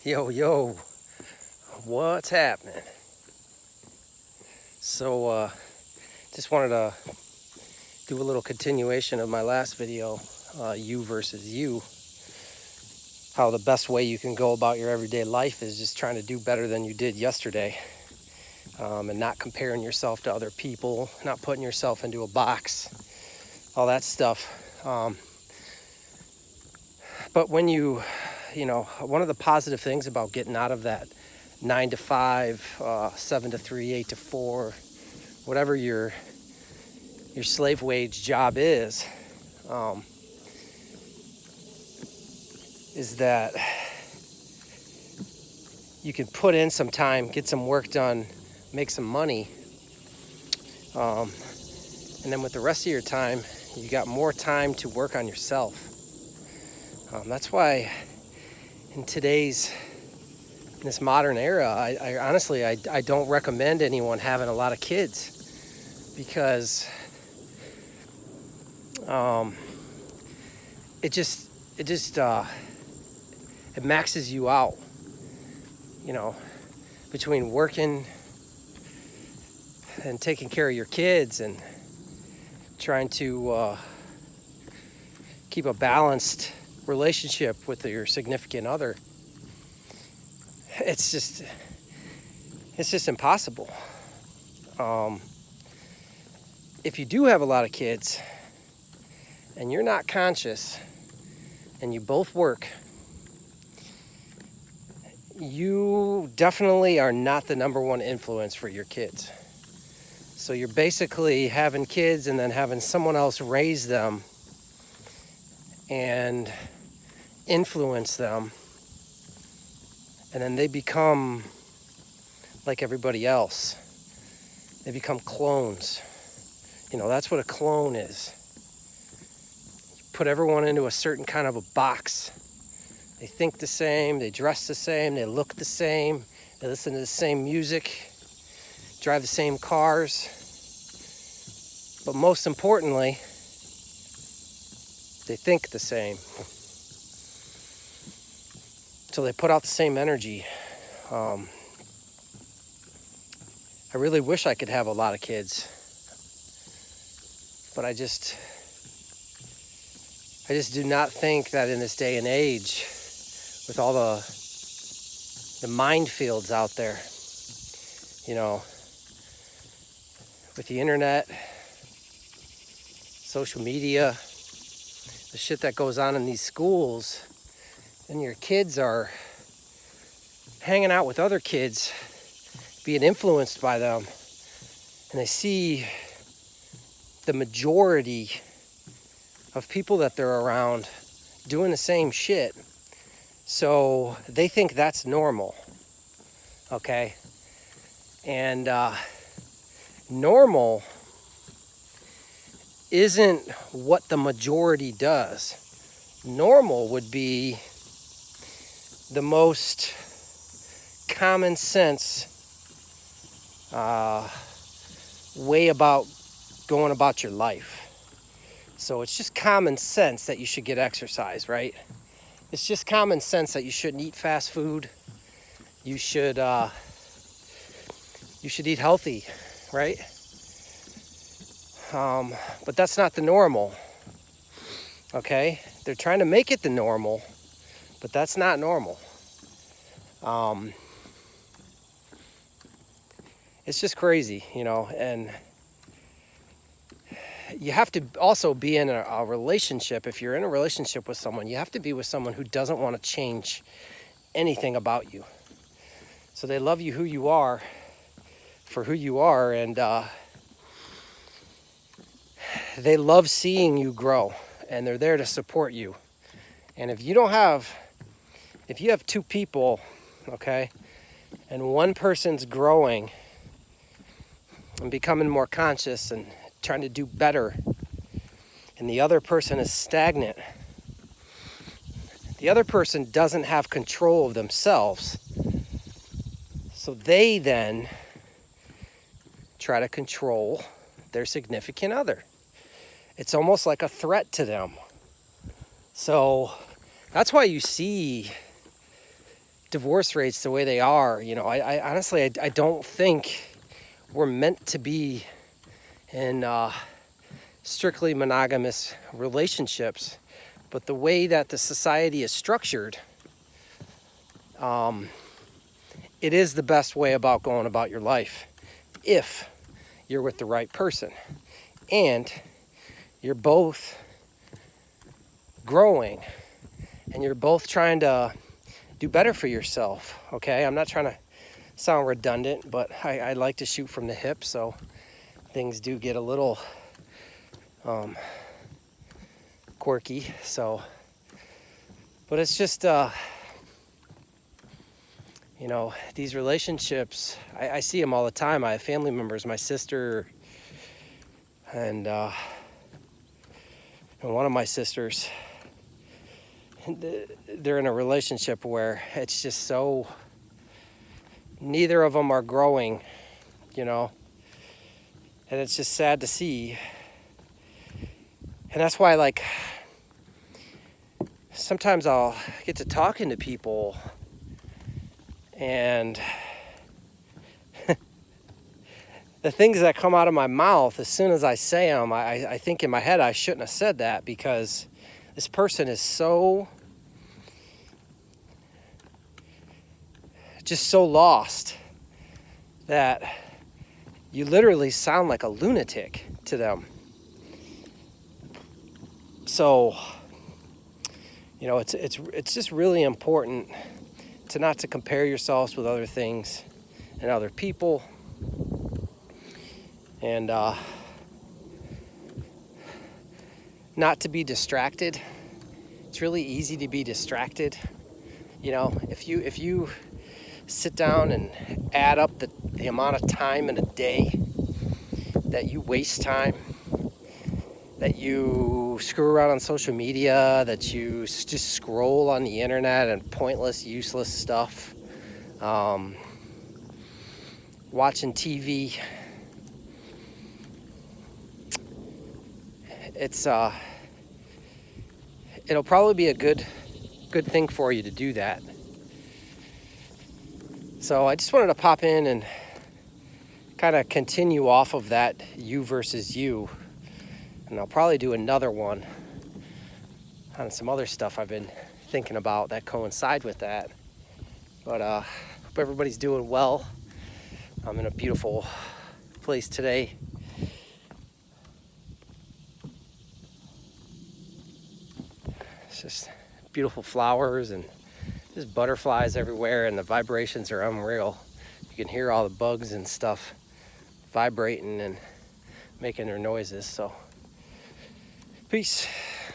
Yo, what's happening? So, just wanted to do a little continuation of my last video, you versus you. How the best way you can go about your everyday life is just trying to do better than you did yesterday. And not comparing yourself to other people, not putting yourself into a box, all that stuff. But when one of the positive things about getting out of that 9 to 5, 7 to 3, 8 to 4, whatever your slave wage job is that you can put in some time, get some work done, make some money, and then with the rest of your time, you got more time to work on yourself. That's why in this modern era, I honestly don't recommend anyone having a lot of kids, because it maxes you out, between working and taking care of your kids and trying to keep a balanced relationship with your significant other. It's just impossible. If you do have a lot of kids and you're not conscious and you both work, you definitely are not the number one influence for your kids. So you're basically having kids and then having someone else raise them and influence them, and then they become like everybody else. They become clones. That's what a clone is. You put everyone into a certain kind of a box. They think the same, they dress the same, they look the same, they listen to the same music, drive the same cars. But most importantly, they think the same. So they put out the same energy. I really wish I could have a lot of kids, but I just do not think that in this day and age, with all the minefields out there, with the internet, social media, the shit that goes on in these schools, and your kids are hanging out with other kids, being influenced by them, and they see the majority of people that they're around doing the same shit. So they think that's normal, okay? And normal isn't what the majority does. Normal would be the most common sense way about going about your life. So it's just common sense that you should get exercise, right? It's just common sense that you shouldn't eat fast food. You should eat healthy, right? But that's not the normal, okay? They're trying to make it the normal, but that's not normal. It's just crazy, and you have to also be in a relationship. If you're in a relationship with someone, you have to be with someone who doesn't want to change anything about you. So they love you who you are, for who you are, and they love seeing you grow, and they're there to support you. And if you have two people, okay, and one person's growing and becoming more conscious and trying to do better, and the other person is stagnant, the other person doesn't have control of themselves, so they then try to control their significant other. It's almost like a threat to them. So that's why you see divorce rates the way they are, you know, I honestly, I don't think we're meant to be in strictly monogamous relationships. But the way that the society is structured, it is the best way about going about your life if you're with the right person and you're both growing and you're both trying to do better for yourself. Okay, I'm not trying to sound redundant, but I like to shoot from the hip, so things do get a little quirky. So, but it's just you know, these relationships, I see them all the time. I have family members, my sister and one of my sisters, they're in a relationship where it's just so, neither of them are growing, you know, and it's just sad to see. And that's why, like, sometimes I'll get to talking to people and the things that come out of my mouth, as soon as I say them, I think in my head I shouldn't have said that, because this person is so, just so lost that you literally sound like a lunatic to them. So, you know, it's just really important to not to compare yourselves with other things and other people, and not to be distracted. It's really easy to be distracted. You know, if you sit down and add up the amount of time in a day that you waste time, that you screw around on social media, that you just scroll on the internet and pointless, useless stuff, watching TV, it'll probably be a good thing for you to do that. So I just wanted to pop in and kind of continue off of that you versus you. And I'll probably do another one on some other stuff I've been thinking about that coincide with that. But hope everybody's doing well. I'm in a beautiful place today. It's just beautiful flowers and just butterflies everywhere, and the vibrations are unreal. You can hear all the bugs and stuff vibrating and making their noises. So peace.